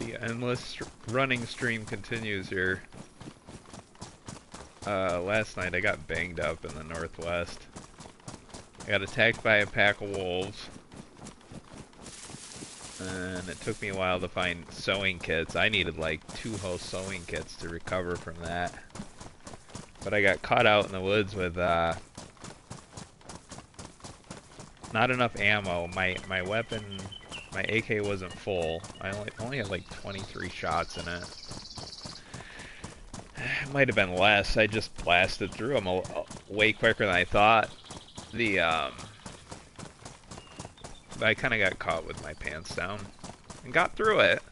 The endless running stream continues here. Last night I got banged up in the northwest. I got attacked by a pack of wolves. And it took me a while to find sewing kits. I needed like 2 whole sewing kits to recover from that. But I got caught out in the woods with not enough ammo. My weapon, my AK wasn't full. I only had like 23 shots in it. It might have been less. I just blasted through them way quicker than I thought. I kind of got caught with my pants down and got through it.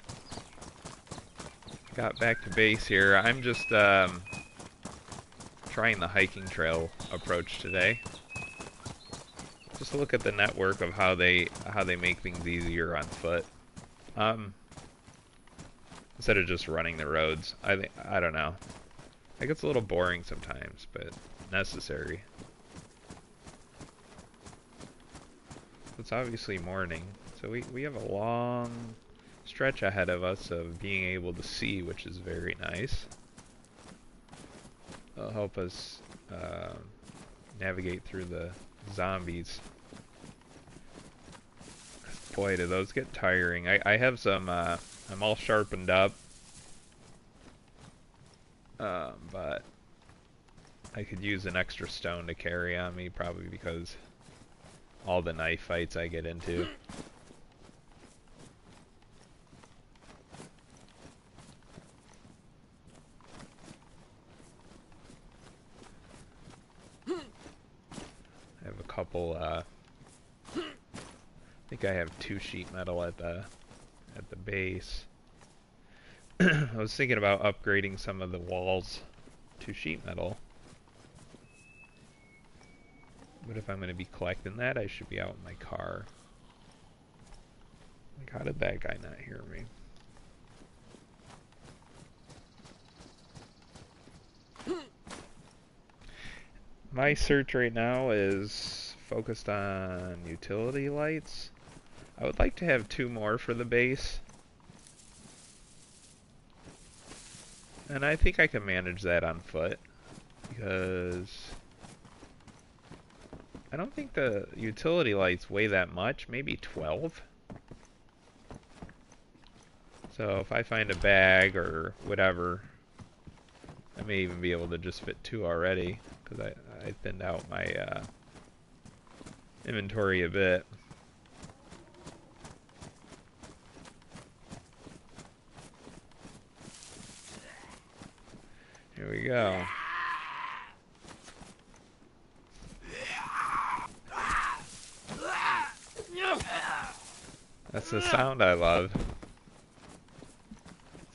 Got back to base here. I'm just trying the hiking trail approach today. Just look at the network of how they make things easier on foot. Instead of just running the roads. I don't know. It gets a little boring sometimes, but necessary. It's obviously morning, so we have a long stretch ahead of us of being able to see, which is very nice. It'll help us navigate through the zombies. Boy, do those get tiring. I have some, I'm all sharpened up. But I could use an extra stone to carry on me, probably because all the knife fights I get into. I have a couple, I think I have 2 sheet metal at the base. I was thinking about upgrading some of the walls to sheet metal. But if I'm going to be collecting that, I should be out in my car. Like, how did that guy not hear me? My search right now is focused on utility lights. I would like to have 2 more for the base. And I think I can manage that on foot, because I don't think the utility lights weigh that much, maybe 12. So if I find a bag or whatever, I may even be able to just fit 2 already, because I thinned out my inventory a bit. Here we go. That's the sound I love. Let's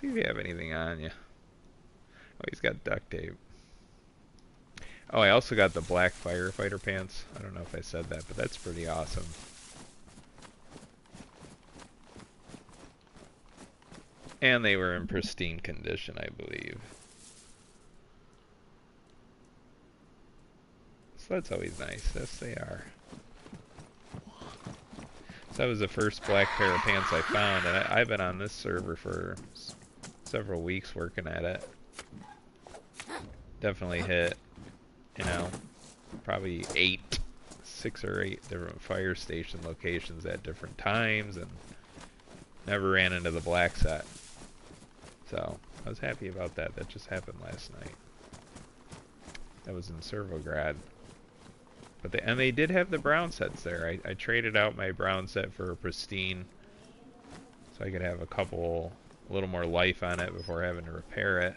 see if you have anything on you. Oh, he's got duct tape. Oh, I also got the black firefighter pants. I don't know if I said that, but that's pretty awesome. And they were in pristine condition, I believe. So that's always nice. Yes, they are. So that was the first black pair of pants I found, and I've been on this server for several weeks working at it. Definitely hit, you know, probably 6 or 8 different fire station locations at different times, and never ran into the black set. So I was happy about that. That just happened last night. That was in Servograd. But and they did have the brown sets there. I traded out my brown set for a pristine, so I could have a little more life on it before having to repair it.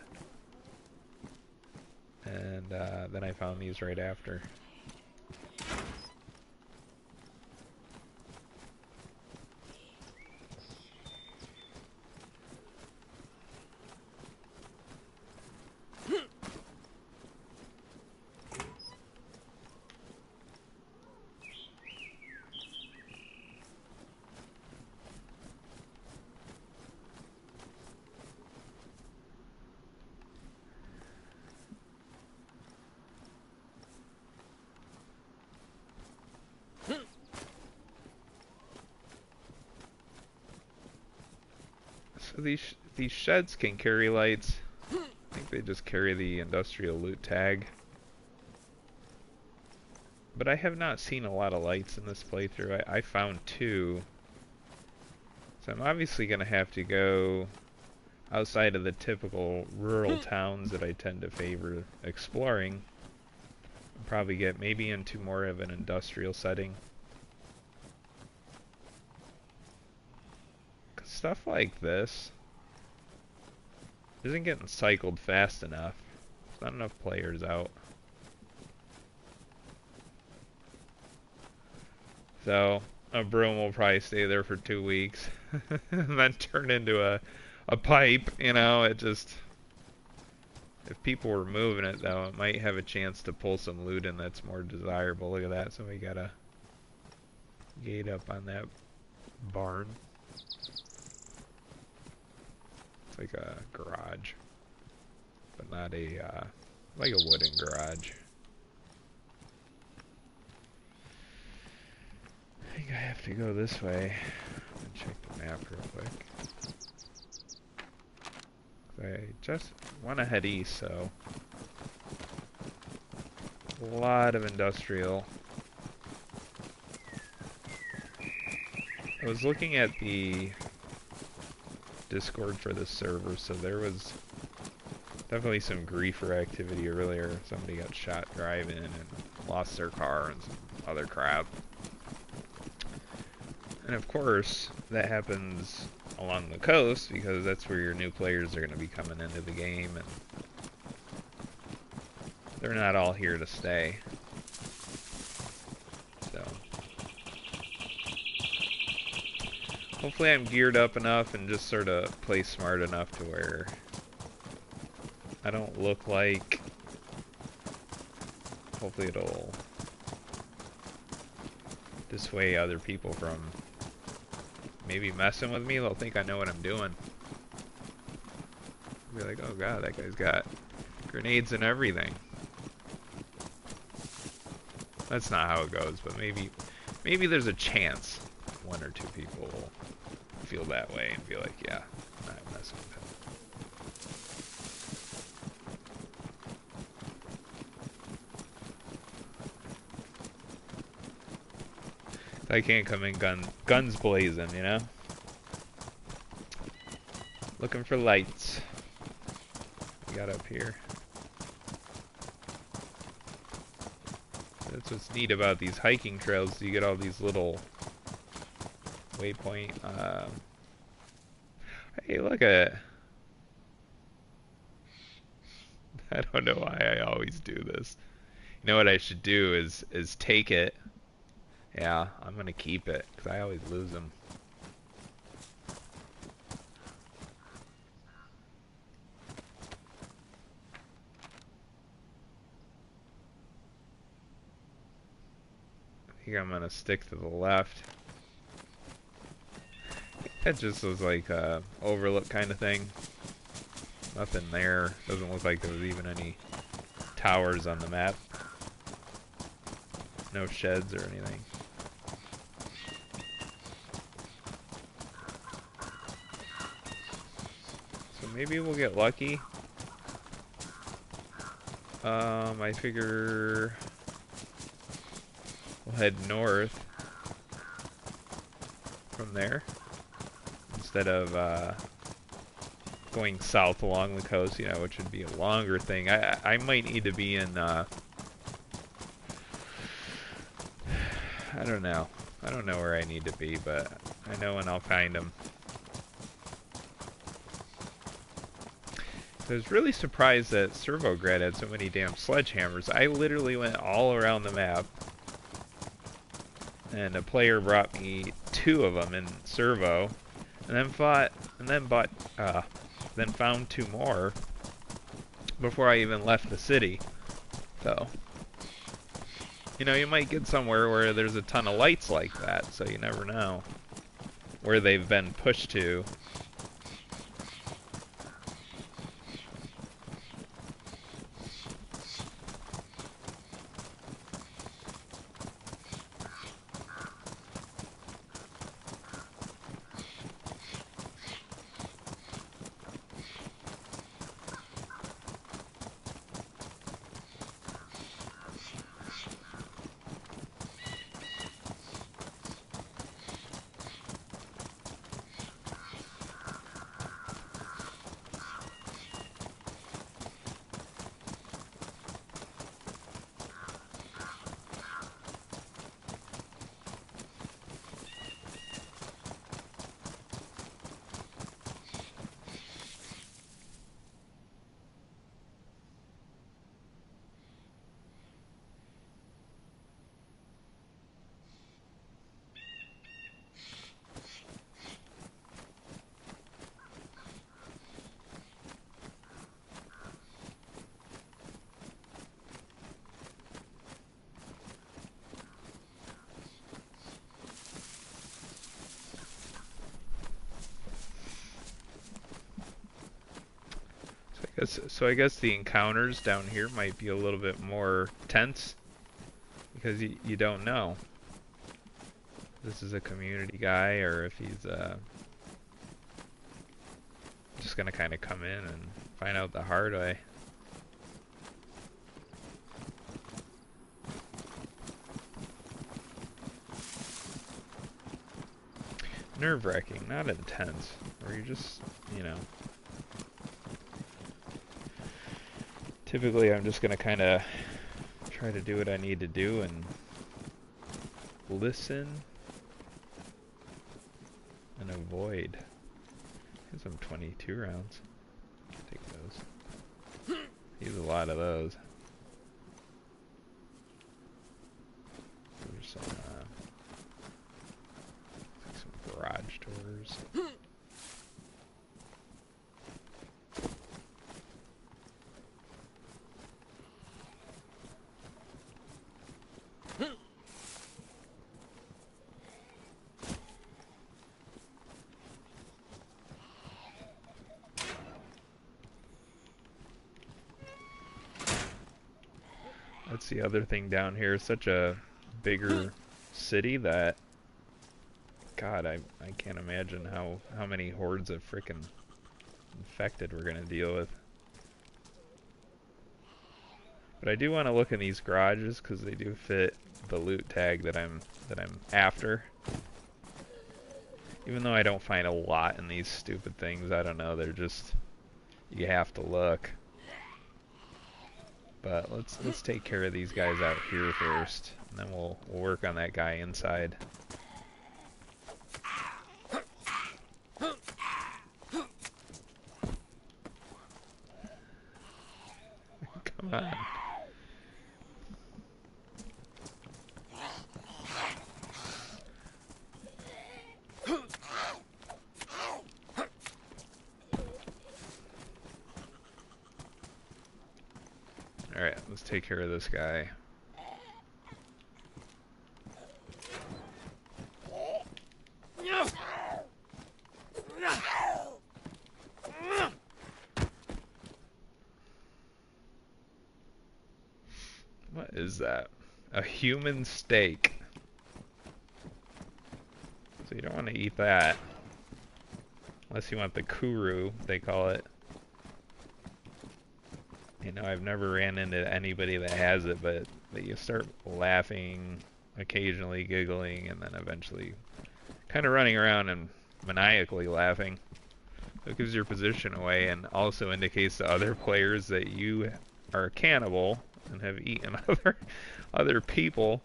And then I found these right after. These sheds can carry lights. I think they just carry the industrial loot tag. But I have not seen a lot of lights in this playthrough. I found 2. So I'm obviously going to have to go outside of the typical rural towns that I tend to favor exploring. I'll probably get maybe into more of an industrial setting. Stuff like this isn't getting cycled fast enough. There's not enough players out. So a broom will probably stay there for 2 weeks and then turn into a pipe, you know. It just, if people were moving it though, it might have a chance to pull some loot in that's more desirable. Look at that, somebody got a gate up on that barn. It's like a garage, but not a, like a wooden garage. I think I have to go this way. Let me check the map real quick. I just want to head east, so a lot of industrial. I was looking at the Discord for the server, so there was definitely some griefer activity earlier. Somebody got shot driving and lost their car and some other crap. And of course, that happens along the coast because that's where your new players are going to be coming into the game, and they're not all here to stay. So hopefully I'm geared up enough and just sort of play smart enough to where I don't look like, hopefully it'll dissuade other people from maybe messing with me. They'll think I know what I'm doing. Be like, oh god, that guy's got grenades and everything. That's not how it goes, but maybe there's a chance 1 or 2 people will feel that way and be like, yeah, I'm not messing with him. I can't come in guns blazing, you know? Looking for lights. We got up here. That's what's neat about these hiking trails. You get all these little waypoint. Hey, look at. I don't know why I always do this. You know what I should do is take it. Yeah, I'm gonna keep it because I always lose them. I think I'm gonna stick to the left. That just was like a overlook kind of thing. Nothing there. Doesn't look like there was even any towers on the map. No sheds or anything. So maybe we'll get lucky. I figure we'll head north from there instead of going south along the coast, you know, which would be a longer thing. I might need to be in I don't know. I don't know where I need to be, but I know when I'll find them. I was really surprised that Servograd had so many damn sledgehammers. I literally went all around the map, and a player brought me 2 of them in Servo, and then found 2 more before I even left the city. So, you know, you might get somewhere where there's a ton of lights like that, so you never know where they've been pushed to. So I guess the encounters down here might be a little bit more tense because you don't know if this is a community guy or if he's just gonna kind of come in and find out the hard way. Nerve-wracking, not intense, where you're just, you know. Typically, I'm just gonna kind of try to do what I need to do and listen and avoid. Here's some 22 rounds. Take those. Use a lot of those. There's some, like some garage doors. That's the other thing down here. Such a bigger city that, God, I can't imagine how many hordes of frickin' infected we're gonna deal with. But I do want to look in these garages because they do fit the loot tag that I'm after. Even though I don't find a lot in these stupid things, I don't know. They're just, you have to look. But let's take care of these guys out here first, and then we'll work on that guy inside. Come on. Alright, let's take care of this guy. What is that? A human steak. So you don't want to eat that. Unless you want the kuru, they call it. You know, I've never ran into anybody that has it, but you start laughing, occasionally giggling, and then eventually kind of running around and maniacally laughing. So it gives your position away and also indicates to other players that you are a cannibal and have eaten other people.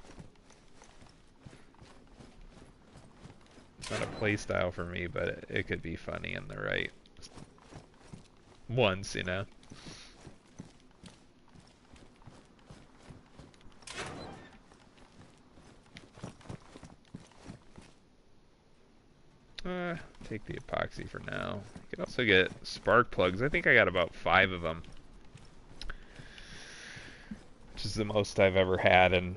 It's not a play style for me, but it could be funny in the right once, you know. Take the epoxy for now. You can also get spark plugs. I think I got about 5 of them, which is the most I've ever had, and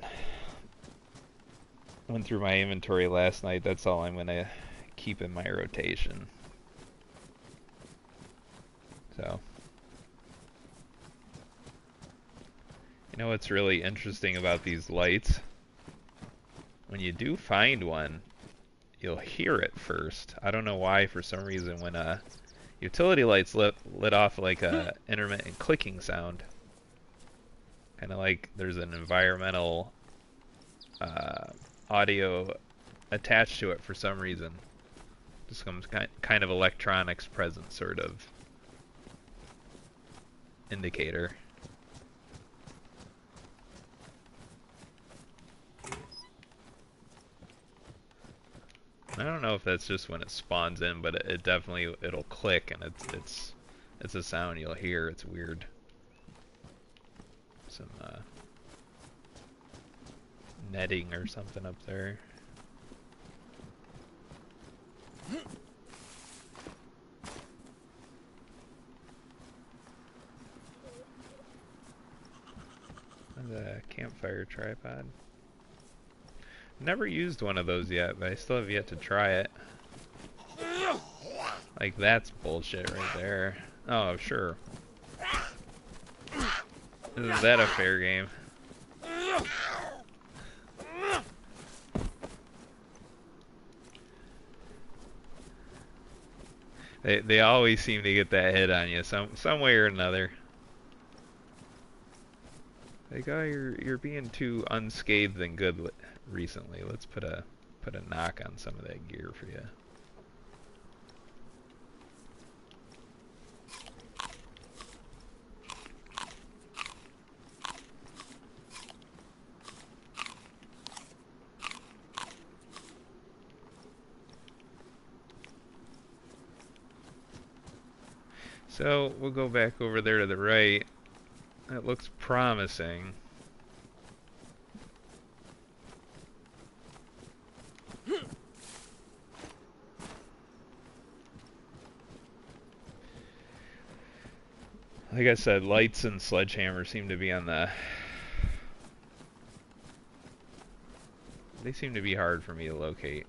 went through my inventory last night. That's all I'm gonna keep in my rotation. So, you know what's really interesting about these lights? When you do find one, you'll hear it first. I don't know why, for some reason, when utility lights lit off like a intermittent clicking sound. Kind of like there's an environmental audio attached to it for some reason. Just comes kind of electronics present sort of indicator. I don't know if that's just when it spawns in, but it definitely, it'll click, and it's a sound you'll hear. It's weird. Some netting or something up there. And a campfire tripod. Never used one of those yet, but I still have yet to try it. Like, that's bullshit right there. Oh, sure. Isn't that a fair game? They always seem to get that hit on you some way or another. Like, oh, you're being too unscathed and good recently. Let's put a knock on some of that gear for you. So we'll go back over there to the right. That looks promising. Like I said, lights and sledgehammer seem to be on the... They seem to be hard for me to locate.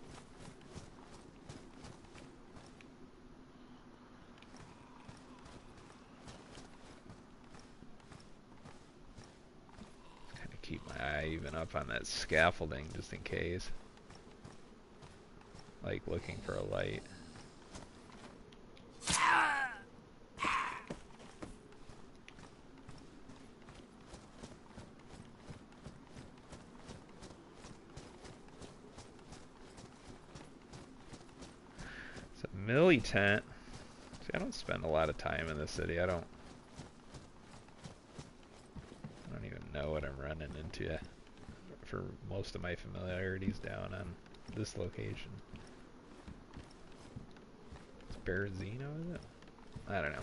Just kind of keep my eye even up on that scaffolding just in case. Like looking for a light. Millie tent. See, I don't spend a lot of time in the city. I don't even know what I'm running into for most of my familiarities down on this location. Is Berezino, is it? I don't know.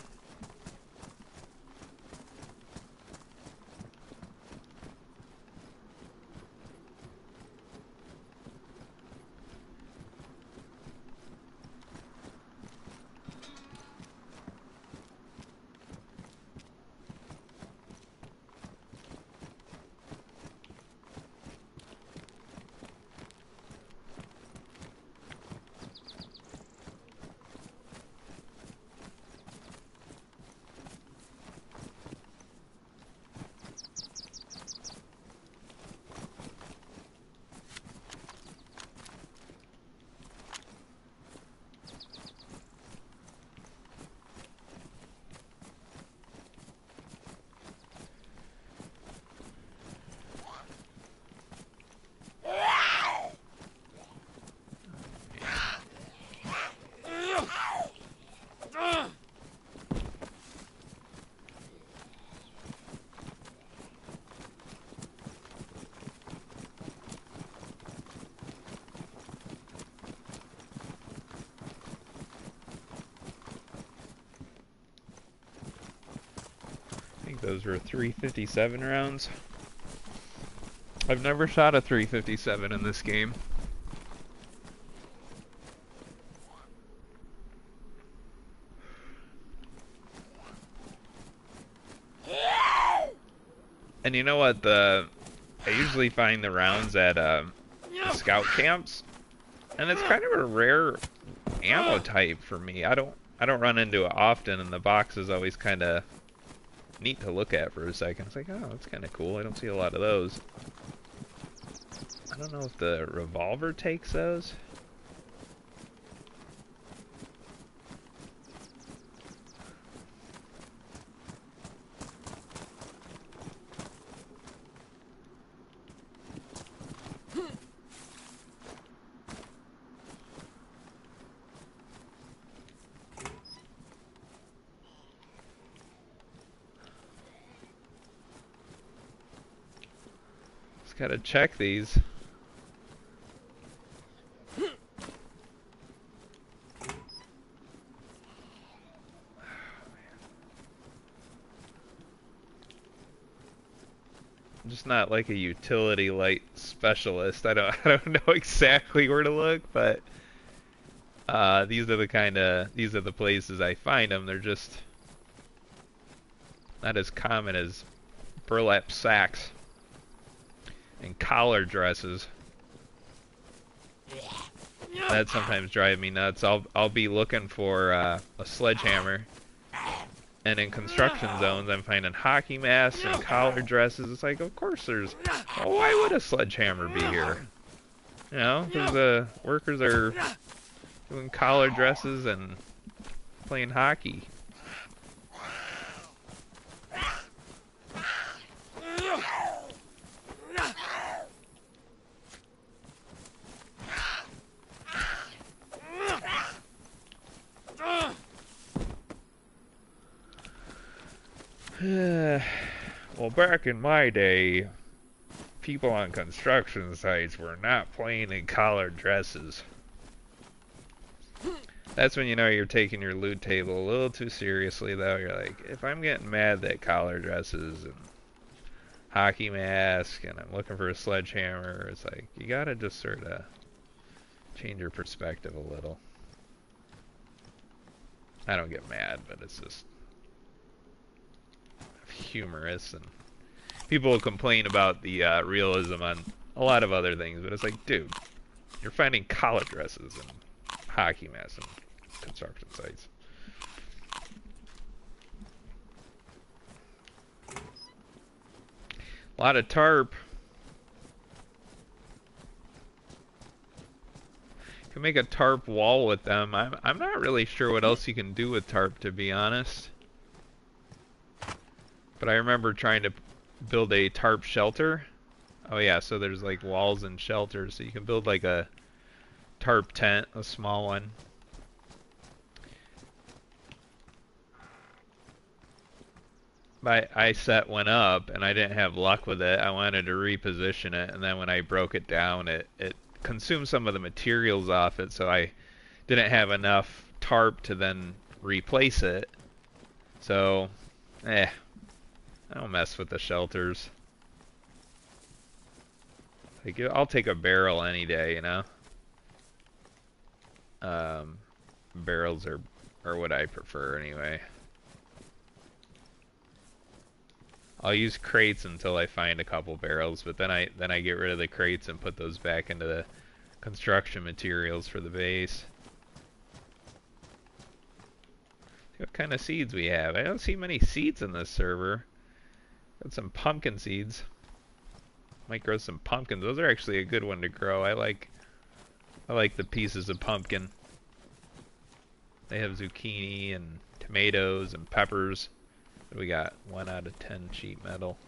Those were 357 rounds. I've never shot a 357 in this game. And you know what? I usually find the rounds at scout camps, and it's kind of a rare ammo type for me. I don't run into it often, and the box is always kind of neat to look at for a second. It's like, oh, that's kind of cool. I don't see a lot of those. I don't know if the revolver takes those. Gotta check these. I'm just not like a utility light specialist. I don't know exactly where to look, but these are the places I find them. They're just not as common as burlap sacks and collar dresses. That sometimes drives me nuts. I'll be looking for a sledgehammer, And in construction zones, I'm finding hockey masks and collar dresses. It's like, of course there's... Well, why would a sledgehammer be here? You know, because the workers are doing collar dresses and playing hockey. Well, back in my day, people on construction sites were not playing in collared dresses. That's when you know you're taking your loot table a little too seriously, though. You're like, if I'm getting mad that collared dresses and hockey mask and I'm looking for a sledgehammer, it's like, you gotta just sort of change your perspective a little. I don't get mad, but it's just humorous, and people will complain about the realism on a lot of other things, but it's like, dude, you're finding collar dresses and hockey masks and construction sites. A lot of tarp. You can make a tarp wall with them. I'm not really sure what else you can do with tarp, to be honest. But I remember trying to build a tarp shelter. Oh yeah, so there's like walls and shelters, so you can build like a tarp tent, a small one. I set one up and I didn't have luck with it. I wanted to reposition it, and then when I broke it down, it consumed some of the materials off it, so I didn't have enough tarp to then replace it. So, I don't mess with the shelters. Like, I'll take a barrel any day, you know? Barrels are what I prefer anyway. I'll use crates until I find a couple barrels, but then I get rid of the crates and put those back into the construction materials for the base. See what kind of seeds we have. I don't see many seeds in this server. Got some pumpkin seeds. Might grow some pumpkins. Those are actually a good one to grow. I like the pieces of pumpkin. They have zucchini and tomatoes and peppers. We got 1 out of 10 sheet metal.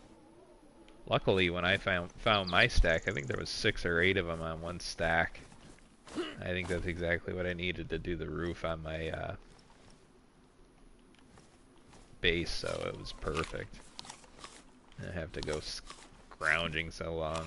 Luckily, when I found my stack, I think there was 6 or 8 of them on one stack. I think that's exactly what I needed to do the roof on my base, so it was perfect. I didn't have to go scrounging so long.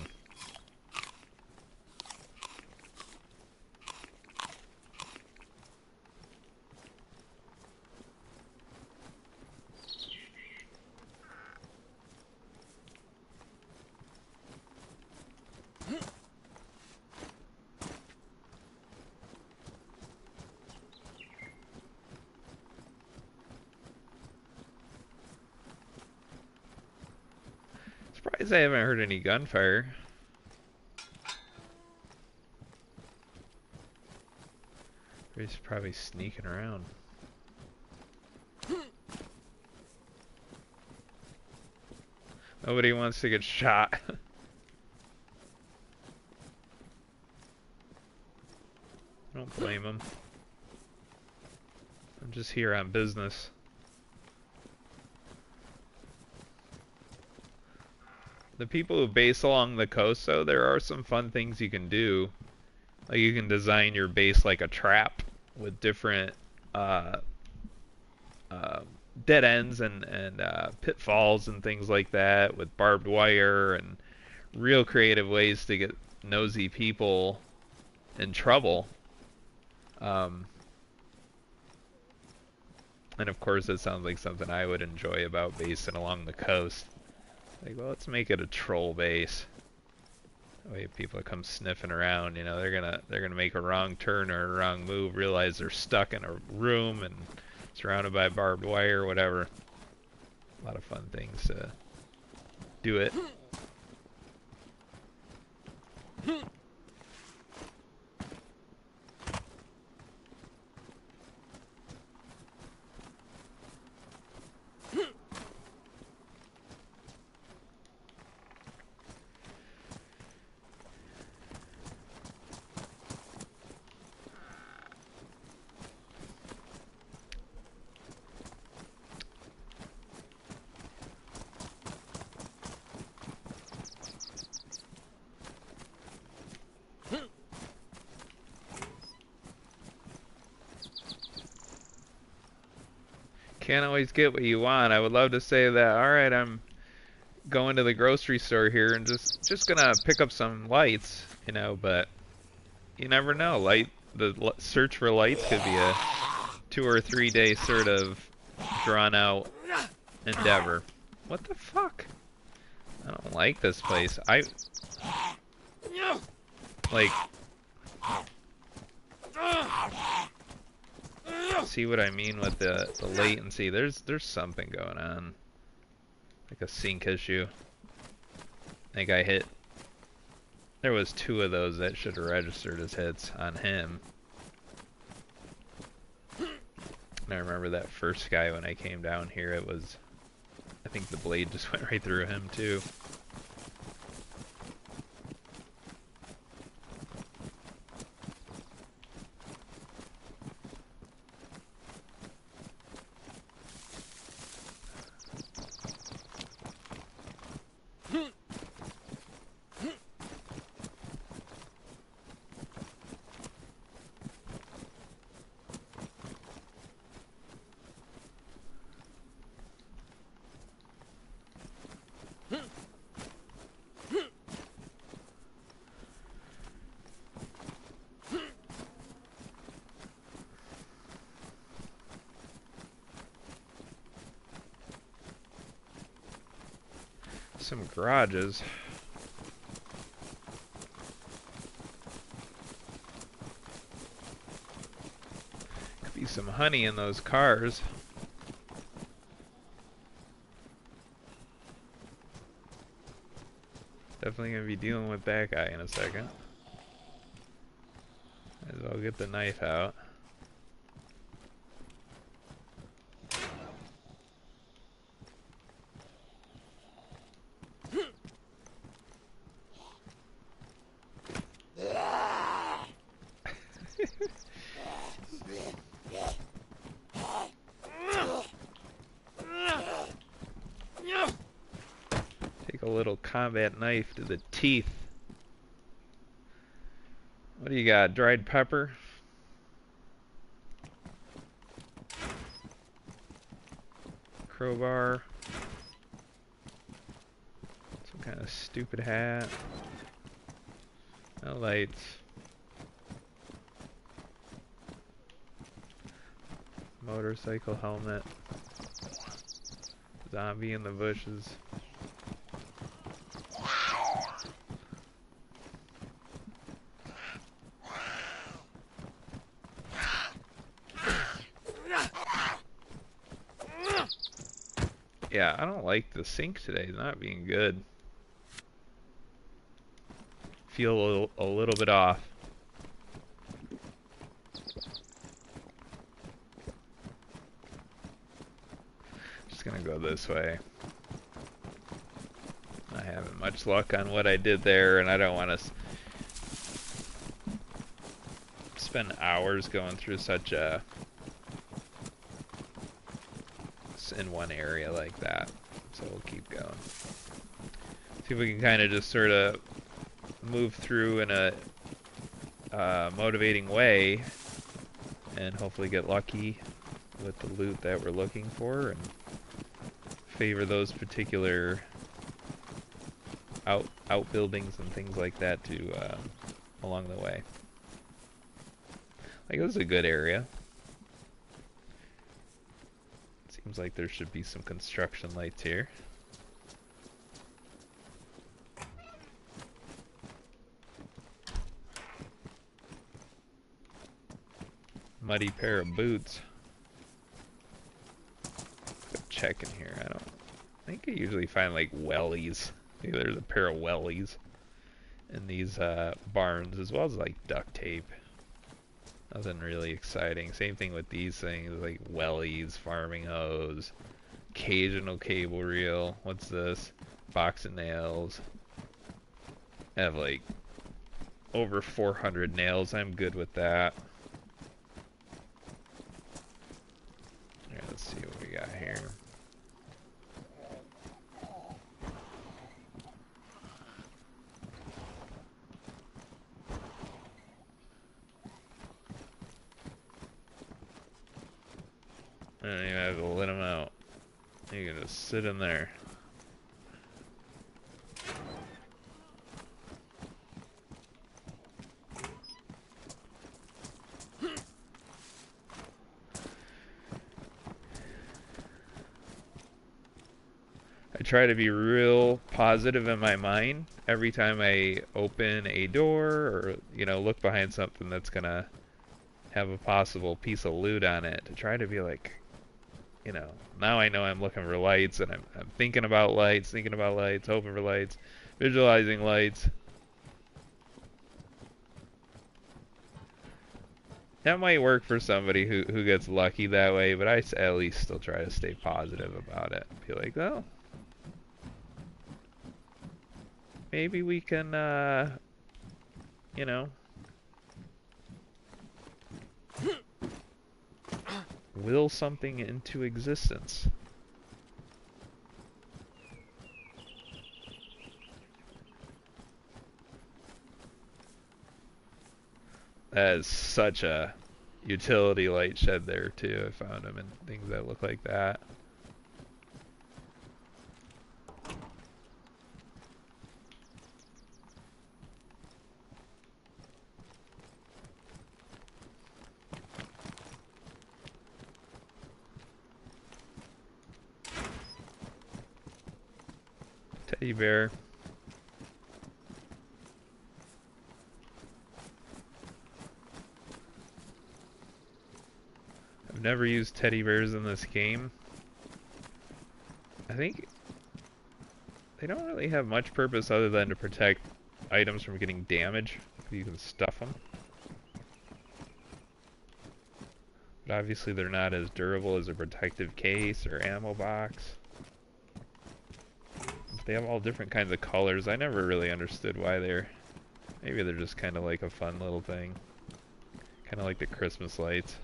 Surprised I haven't heard any gunfire. He's probably sneaking around. Nobody wants to get shot. I don't blame him. I'm just here on business. The people who base along the coast, though, there are some fun things you can do. Like, you can design your base like a trap with different dead ends and pitfalls and things like that, with barbed wire and real creative ways to get nosy people in trouble. And of course, it sounds like something I would enjoy about basing along the coast. Like, well, let's make it a troll base. That way, if people come sniffing around, you know, they're gonna make a wrong turn or a wrong move, realize they're stuck in a room and surrounded by barbed wire, or whatever. A lot of fun things to do it. Can't always get what you want. I would love to say that, all right, I'm going to the grocery store here and just gonna pick up some lights, you know, but you never know. The search for lights could be a 2 or 3 day sort of drawn out endeavor. What the fuck? I don't like this place. Like, see what I mean with the latency? There's something going on, like a sync issue. I think I hit. There was 2 of those that should have registered as hits on him. And I remember that first guy when I came down here. It was, I think the blade just went right through him too. Some garages. Could be some honey in those cars. Definitely gonna be dealing with that guy in a second. Might as well get the knife out. Take a little combat knife to the teeth. What do you got? Dried pepper? Crowbar? Some kind of stupid hat? No lights. Motorcycle helmet. Zombie in the bushes. Yeah, I don't like the sync today. It's not being good. Feel a little bit off. Just gonna go this way. I haven't much luck on what I did there, and I don't want to spend hours going through such a in one area like that. So we'll keep going. See if we can kind of just sort of move through in a motivating way and hopefully get lucky with the loot that we're looking for and favor those particular outbuildings and things like that to along the way. Like, this is a good area. Seems like there should be some construction lights here. Muddy pair of boots. Check in here. I think I usually find like wellies. Maybe there's a pair of wellies in these barns, as well as like duct tape. Nothing really exciting. Same thing with these things, like wellies, farming hose, occasional cable reel. What's this? Box of nails. I have like over 400 nails. I'm good with that. Alright, let's see what we got here. I don't even have have let them out. You can just sit in there. I try to be real positive in my mind every time I open a door or, you know, look behind something that's gonna have a possible piece of loot on it. To try to be like, you know, now I know I'm looking for lights and I'm thinking about lights, hoping for lights, visualizing lights. That might work for somebody who gets lucky that way, but I at least still try to stay positive about it. Be like, oh, maybe we can, you know, will something into existence. That is such a utility light shed there too. I found them in things that look like that. Teddy bear. I've never used teddy bears in this game. I think they don't really have much purpose other than to protect items from getting damaged. You can stuff them. But obviously they're not as durable as a protective case or ammo box. They have all different kinds of colors. I never really understood why maybe they're just kind of like a fun little thing. Kind of like the Christmas lights.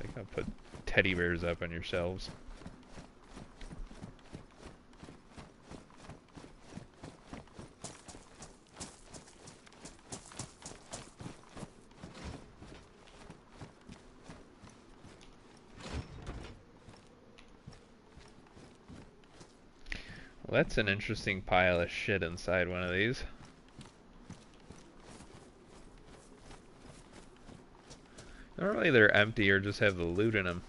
They gotta put teddy bears up on your shelves. Well, that's an interesting pile of shit inside one of these. Normally they're empty or just have the loot in them.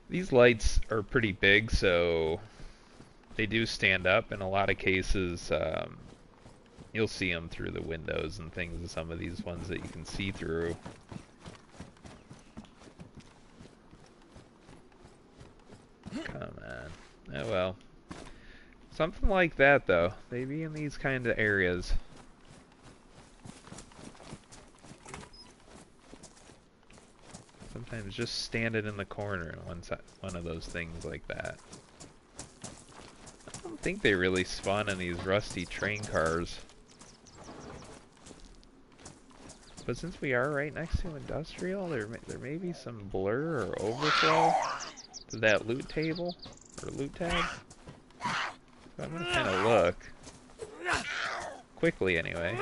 These lights are pretty big, so they do stand up. In a lot of cases, you'll see them through the windows and things, and some of these ones that you can see through. Come on. Oh well. Something like that, though. They be in these kind of areas. Sometimes just stand it in the corner in one of those things like that. I don't think they really spawn in these rusty train cars. But since we are right next to industrial, there may be some blur or overflow to that loot table or loot tag. So I'm gonna kind of look quickly anyway.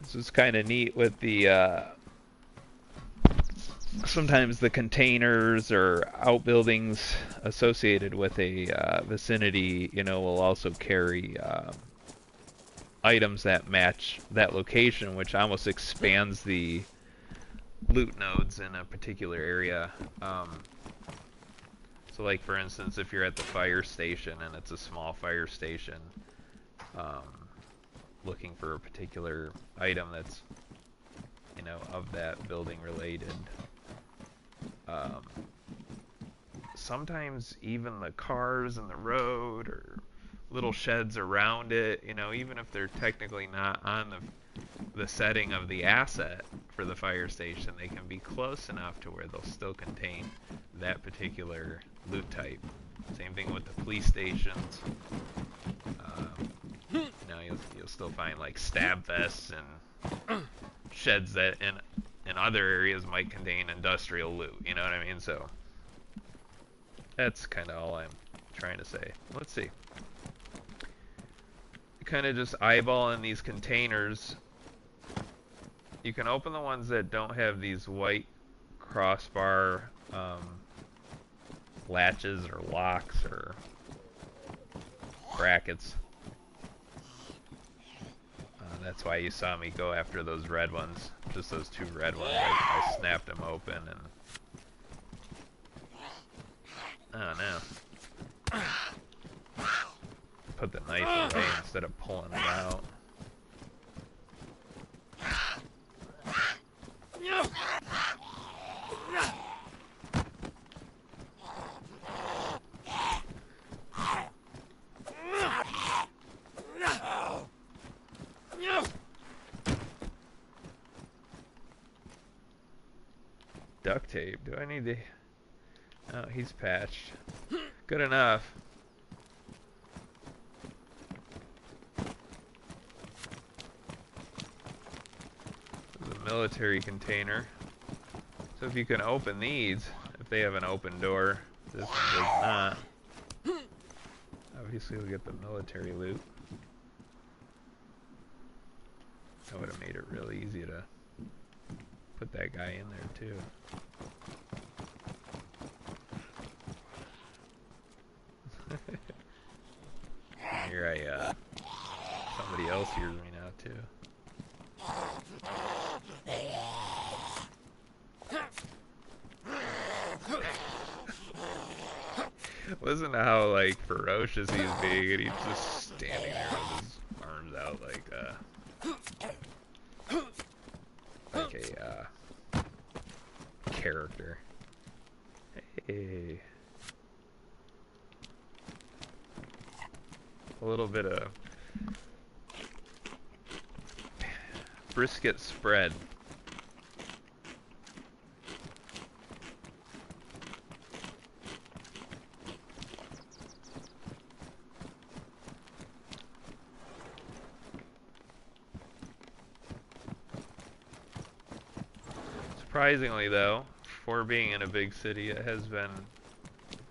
This is kind of neat with the sometimes the containers or outbuildings associated with a vicinity, you know, will also carry items that match that location, which almost expands the loot nodes in a particular area. So like for instance, if you're at the fire station and it's a small fire station, looking for a particular item that's, you know, of that building related. Sometimes even the cars in the road or little sheds around it, you know, even if they're technically not on the setting of the asset for the fire station, they can be close enough to where they'll still contain that particular loot type. Same thing with the police stations. You'll still find like stab vests and sheds that in other areas might contain industrial loot. You know what I mean? So that's kind of all I'm trying to say. Let's see. Kind of just eyeballing these containers. You can open the ones that don't have these white crossbar latches or locks or brackets. That's why you saw me go after those red ones. Just those two red ones. I snapped them open and... Oh no. Put the knife away instead of pulling it out. Duct tape. Do I need to... Oh, he's patched. Good enough. This is a military container. So if you can open these, if they have an open door, this one does not. Obviously we'll get the military loot. That would have made it really easy to put that guy in there too. Here somebody else hears me now too. Listen to how like ferocious he's being, and he's just standing there with his arms out like a character. Hey. A little bit of brisket spread. Surprisingly though, for being in a big city, it has been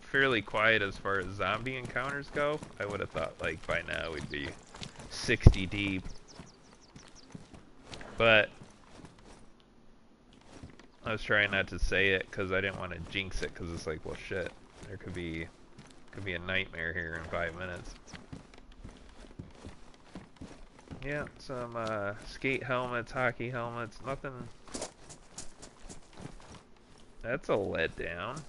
fairly quiet as far as zombie encounters go. I would have thought like by now we'd be 60 deep. But I was trying not to say it because I didn't want to jinx it, because it's like, well shit, there could be a nightmare here in 5 minutes. Yeah, some skate helmets, hockey helmets, nothing. That's a letdown.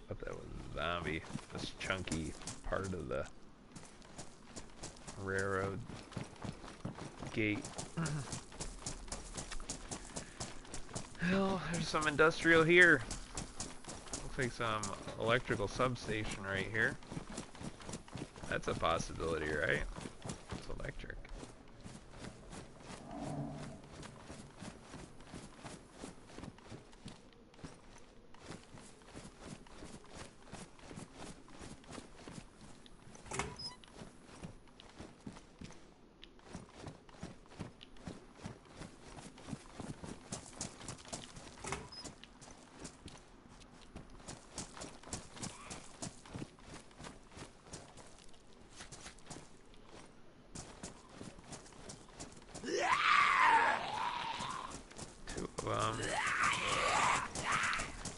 Thought that was a zombie. This chunky part of the railroad gate. Well, there's some industrial here. Looks like some electrical substation right here. That's a possibility, right? It's electric.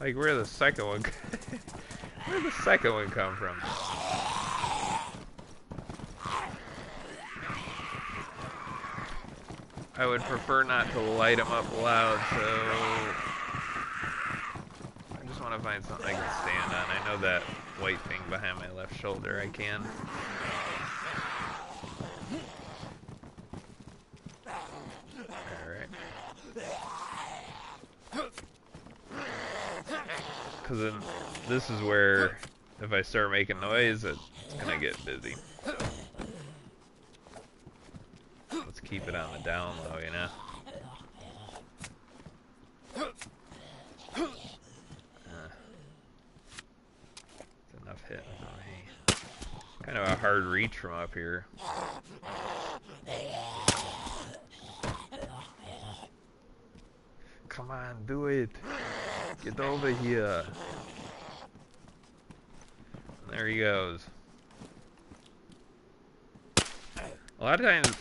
Like, where'd the second one where'd the second one come from? I would prefer not to light them up loud, so I just want to find something I can stand on. I know that white thing behind my left shoulder I can. Because then this is where, if I start making noise, it's gonna get busy. keep it on the down low, you know? It's enough hitting for me. Kind of a hard reach from up here. Come on, do it. Get over here. There he goes. A lot of times,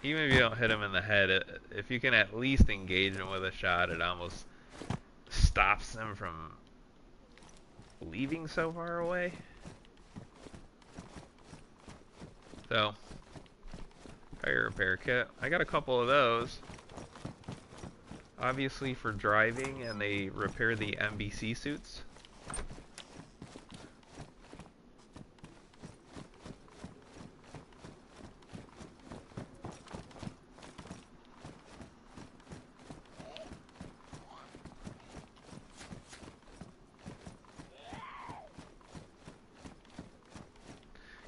even if you don't hit him in the head, if you can at least engage him with a shot, it almost stops them from leaving so far away. So, fire repair kit. I got a couple of those. Obviously for driving, and they repair the NBC suits.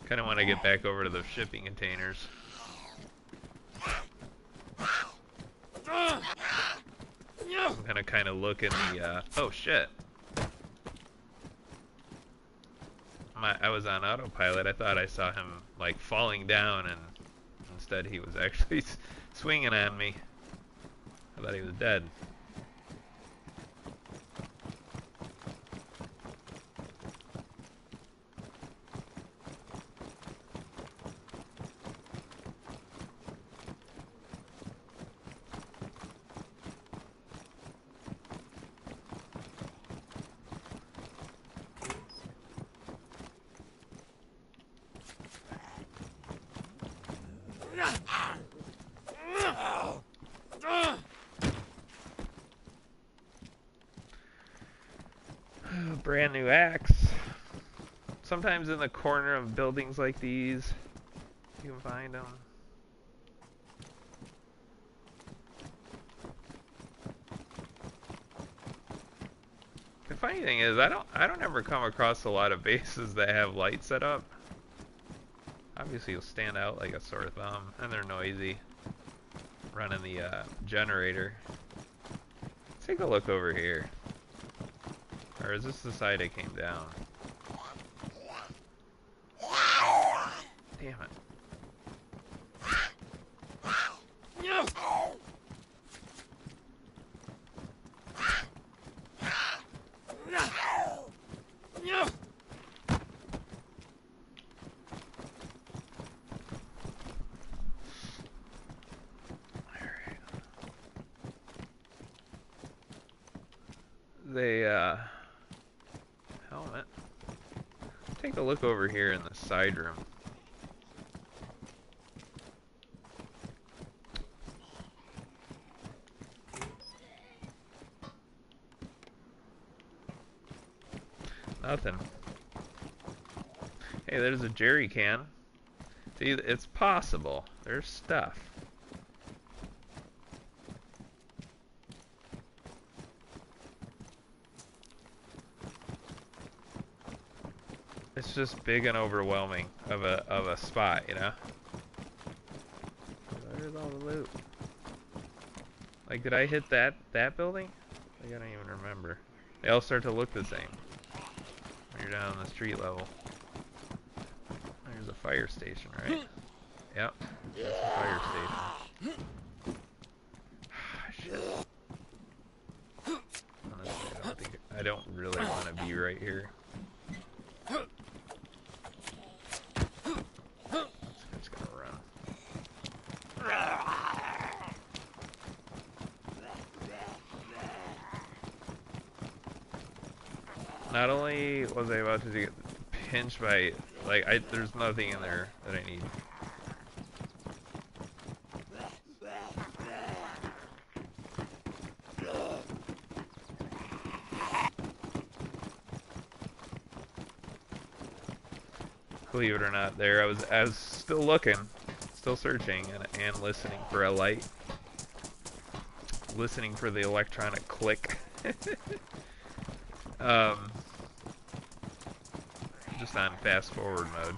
Kind of want to get back over to those shipping containers. I'm gonna kind of look in the, oh shit. I was on autopilot. I thought I saw him, like, falling down, and instead he was actually swinging on me. I thought he was dead. Brand new axe. Sometimes in the corner of buildings like these, you can find them. The funny thing is, I don't ever come across a lot of bases that have lights set up. Obviously, you'll stand out like a sore thumb, and they're noisy. Running the generator. Let's take a look over here. Or is this the side I came down? Damn it. Helmet. Take a look over here in the side room. Nothing. Hey, there's a jerry can. See, it's possible. There's stuff. It's just big and overwhelming of a spot, you know? Where's all the loot? Like, did I hit that building? I don't even remember. They all start to look the same when you're down on the street level. There's a fire station, right? Yep, that's a fire station. Shit. Honestly, I don't really want to be right here. It's gonna run. Not only was I about to get pinched by, like, there's nothing in there that I need. Believe it or not, I was still looking, still searching, and listening for a light, listening for the electronic click. Just on fast forward mode.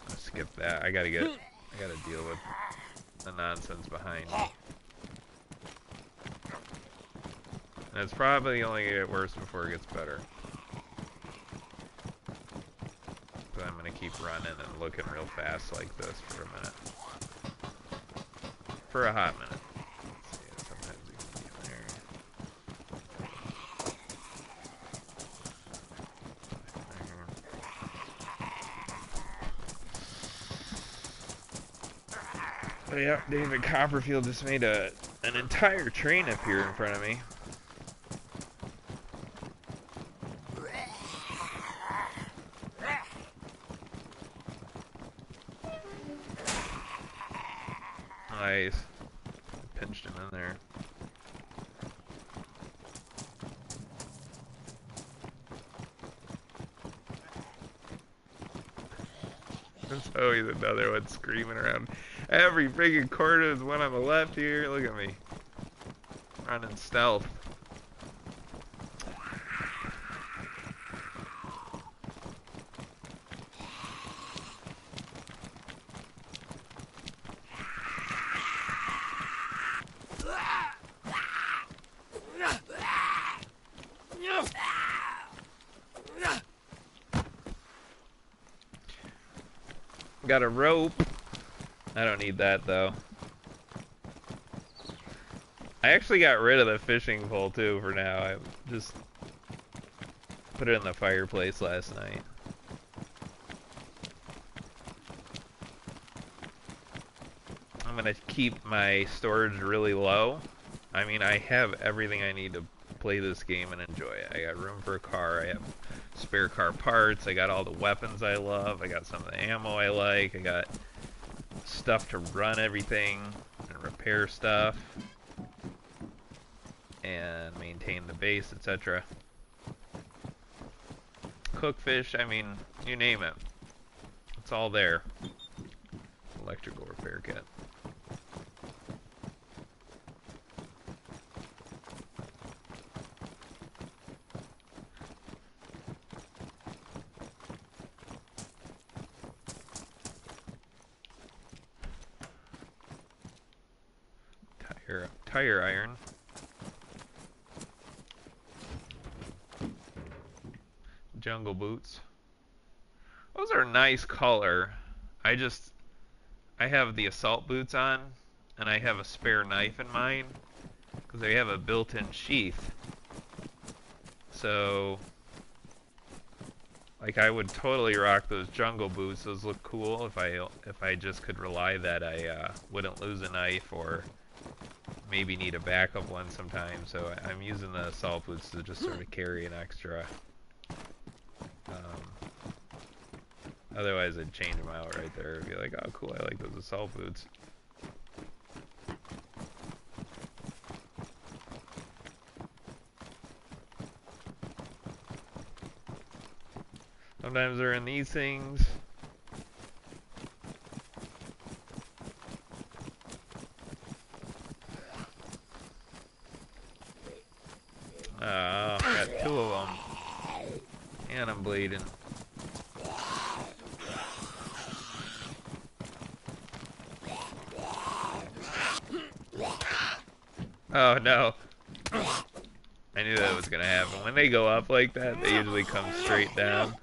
I'll skip that. I gotta deal with the nonsense behind me. And it's probably only gonna get worse before it gets better. So I'm gonna keep running and looking real fast like this for a minute. For a hot minute. Let's see, sometimes you can be in there. Oh yeah, David Copperfield just made an entire train appear in front of me. Nice. Pinched him in there. There's always another one screaming around. Every freaking corner, there's one on the left here. Look at me. Running stealth. Got a rope. I don't need that though. I actually got rid of the fishing pole too for now. I just put it in the fireplace last night. I'm gonna keep my storage really low. I mean, I have everything I need to play this game and enjoy it. I got room for a car. I have spare car parts. I got all the weapons I love. I got some of the ammo I like. I got stuff to run everything and repair stuff and maintain the base, etc. Cook fish, I mean, you name it. It's all there. Electrical repair kit. Tire iron. Jungle boots. Those are a nice color. I have the assault boots on, and I have a spare knife in mine because they have a built-in sheath. So, like, I would totally rock those jungle boots. Those look cool if I just could rely that I wouldn't lose a knife or maybe need a backup one sometime. So I'm using the assault boots to just sort of carry an extra. Otherwise, I'd change them out right there and be like, oh, cool, I like those assault boots. Sometimes they're in these things. Got two of them. And I'm bleeding. Oh no. I knew that was gonna happen. When they go up like that, they usually come straight down.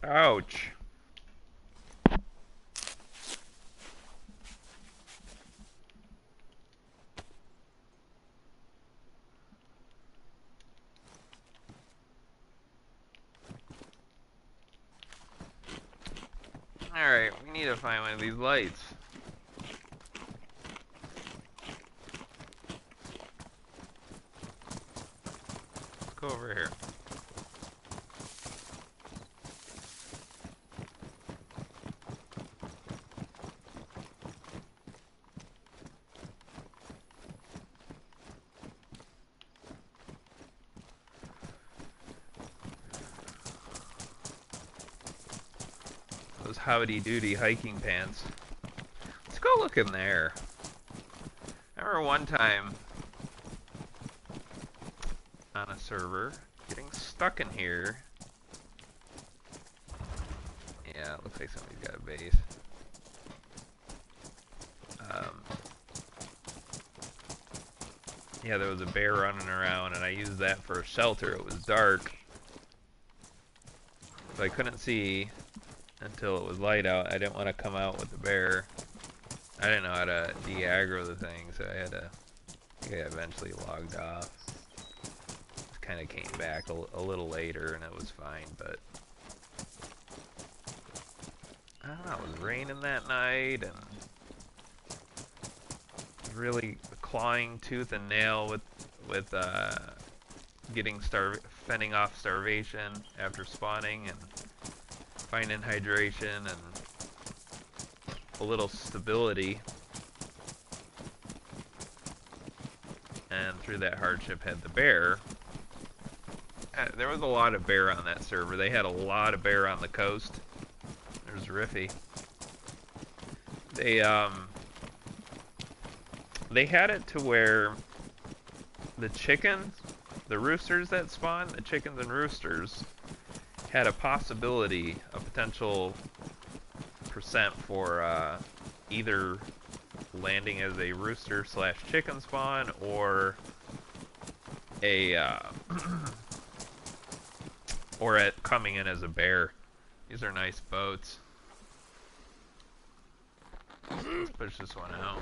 Ouch. Alright, we need to find one of these lights. Let's go over here. Those howdy-doody hiking pants. Let's go look in there. I remember one time on a server. Getting stuck in here. Yeah, it looks like somebody's got a base. Yeah, there was a bear running around, and I used that for a shelter. It was dark, so I couldn't see until it was light out. I didn't want to come out with the bear. I didn't know how to de-aggro the thing, so I had to. I think I eventually logged off. Just kind of came back a little later, and it was fine, but I don't know. It was raining that night, and really clawing tooth and nail with fending off starvation after spawning and finding hydration and a little stability, and through that hardship had the bear. There was a lot of bear on that server. They had a lot of bear on the coast. There's Riffy. They had it to where the chickens, the roosters that spawn, the chickens and roosters, had a possibility, a potential percent for either landing as a rooster slash chicken spawn or a or at coming in as a bear. These are nice boats. Let's push this one out.